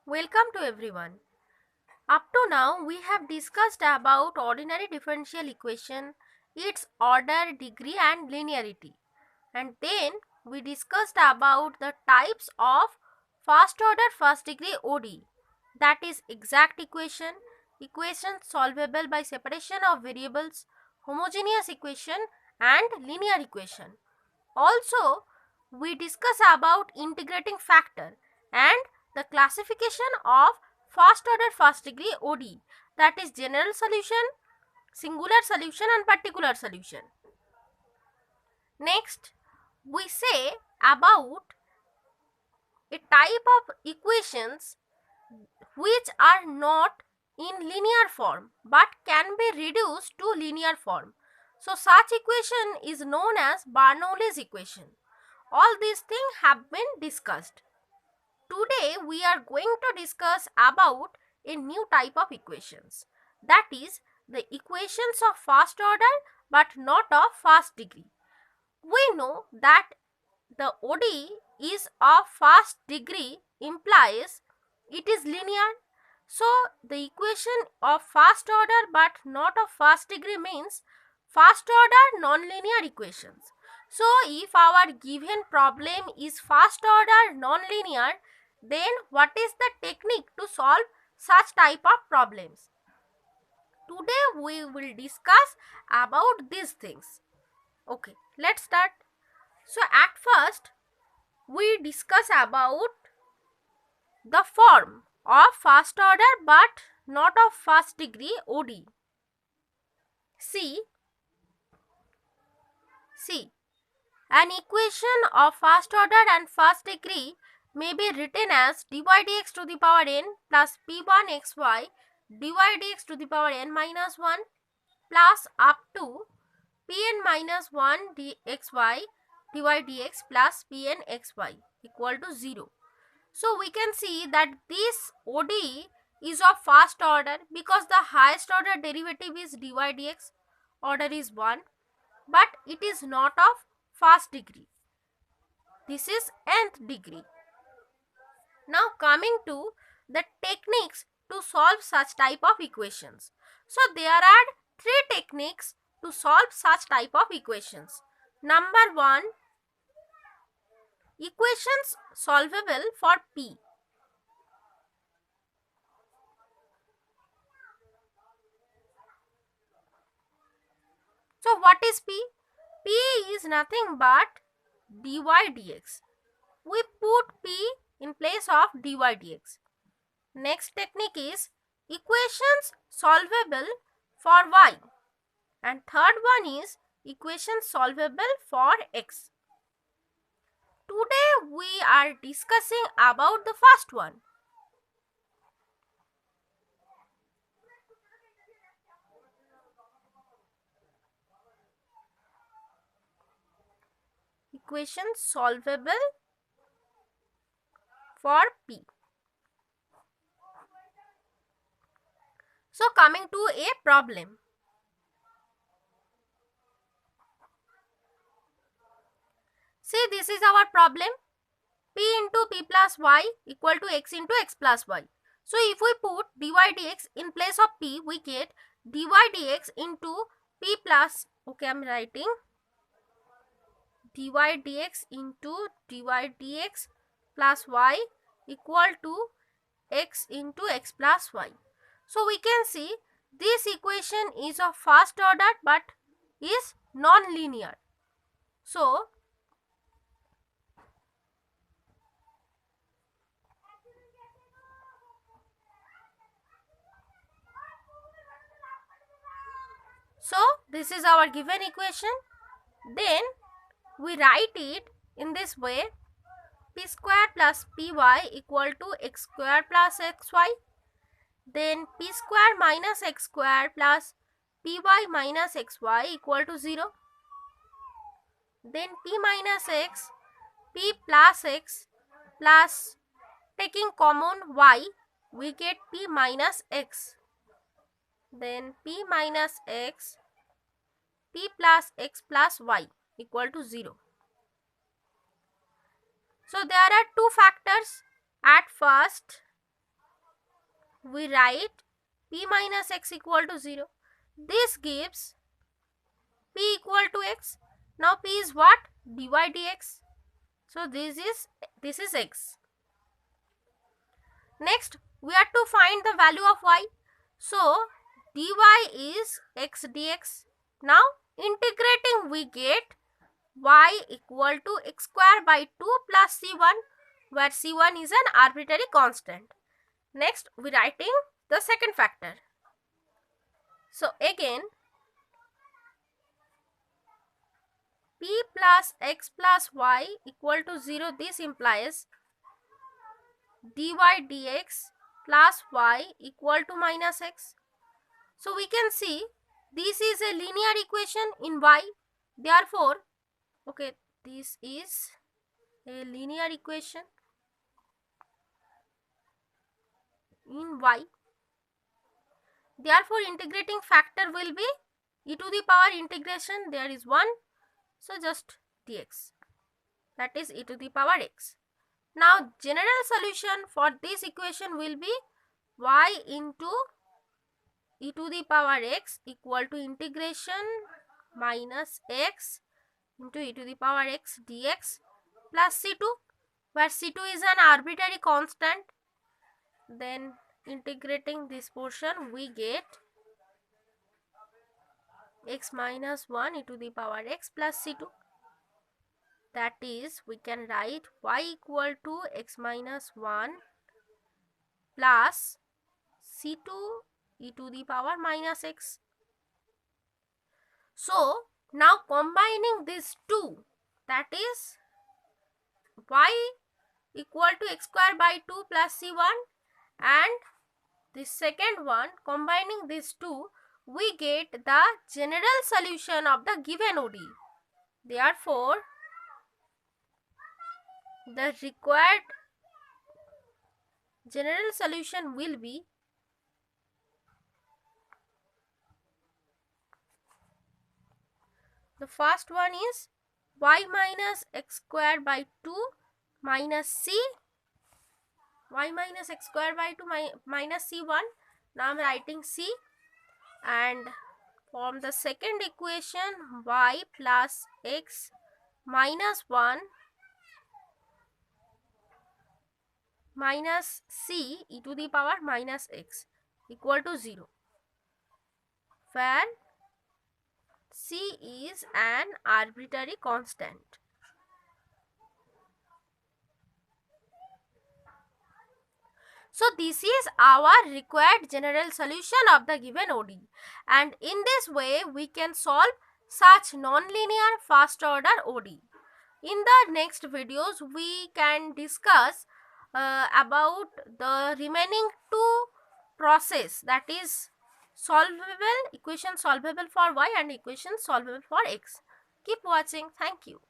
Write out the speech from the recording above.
Welcome to everyone. Up to now we have discussed about ordinary differential equation, its order, degree and linearity. And then we discussed about the types of first order first degree ODE, that is exact equation, equations solvable by separation of variables, homogeneous equation and linear equation. Also, we discuss about integrating factor and the classification of first order first degree ODE, that is general solution, singular solution and particular solution. Next, we say about a type of equations which are not in linear form but can be reduced to linear form. So, such equation is known as Bernoulli's equation. All these things have been discussed. Today we are going to discuss about a new type of equations, that is the equations of first order but not of first degree. We know that the ODE is of first degree implies it is linear. So the equation of first order but not of first degree means first order nonlinear equations. So if our given problem is first order nonlinear, then what is the technique to solve such type of problems? Today we will discuss about these things. Okay, let's start. So at first we discuss about the form of first order but not of first degree ODE. See, an equation of first order and first degree may be written as dy dx to the power n plus p1 xy dy dx to the power n minus 1 plus up to pn minus 1 dxy dy dx plus pn xy equal to 0. So we can see that this ODE is of first order because the highest order derivative is dy dx, order is 1, but it is not of first degree. This is nth degree. Now coming to the techniques to solve such type of equations. So there are three techniques to solve such type of equations. Number 1, equations solvable for P. So what is P? P is nothing but dy dx. We put P in place of dy dx. Next technique is equations solvable for y. And third one is equations solvable for x. Today we are discussing about the first one. Equations solvable for P. So coming to a problem. See, this is our problem. P into P plus y equal to x into x plus y. So if we put dy dx in place of P, we get dy dx into P plus, okay, I am writing dy dx into dy dx plus y equal to x into x plus y. So we can see this equation is of first order but is non-linear. So this is our given equation. Then we write it in this way: p square plus py equal to x square plus xy. Then p square minus x square plus py minus xy equal to 0. Then p minus x, p plus x plus, taking common y, we get p minus x. Then p minus x, p plus x plus y equal to 0. So there are two factors. At first we write p minus x equal to 0. This gives p equal to x. Now p is what? Dy dx. So this is x. Next, we have to find the value of y. So dy is x dx. Now integrating, we get y equal to x square by 2 plus c1, where c1 is an arbitrary constant. Next, we writing the second factor. So again, p plus x plus y equal to 0. This implies dy dx plus y equal to minus x. So we can see this is a linear equation in y. Therefore, okay, this is a linear equation in y. Therefore, integrating factor will be e to the power integration. There is 1. So just dx, that is e to the power x. Now general solution for this equation will be y into e to the power x equal to integration minus x into e to the power x dx plus c2, where c2 is an arbitrary constant. Then integrating this portion, we get x minus 1 e to the power x plus c2. That is, we can write y equal to x minus 1 plus c2 e to the power minus x. So now combining these two, that is y equal to x square by 2 plus c1, and the second one, combining these two, we get the general solution of the given ODE. Therefore, the required general solution will be the first one is y minus x square by 2 minus c, y minus x square by 2 minus c1. Now I am writing c, and from the second equation, y plus x minus 1 minus c e to the power minus x equal to 0, where c is an arbitrary constant. So this is our required general solution of the given ODE, and in this way we can solve such nonlinear first order ODE. In the next videos we can discuss about the remaining two process, that is equation solvable for y and equation solvable for x. Keep watching. Thank you.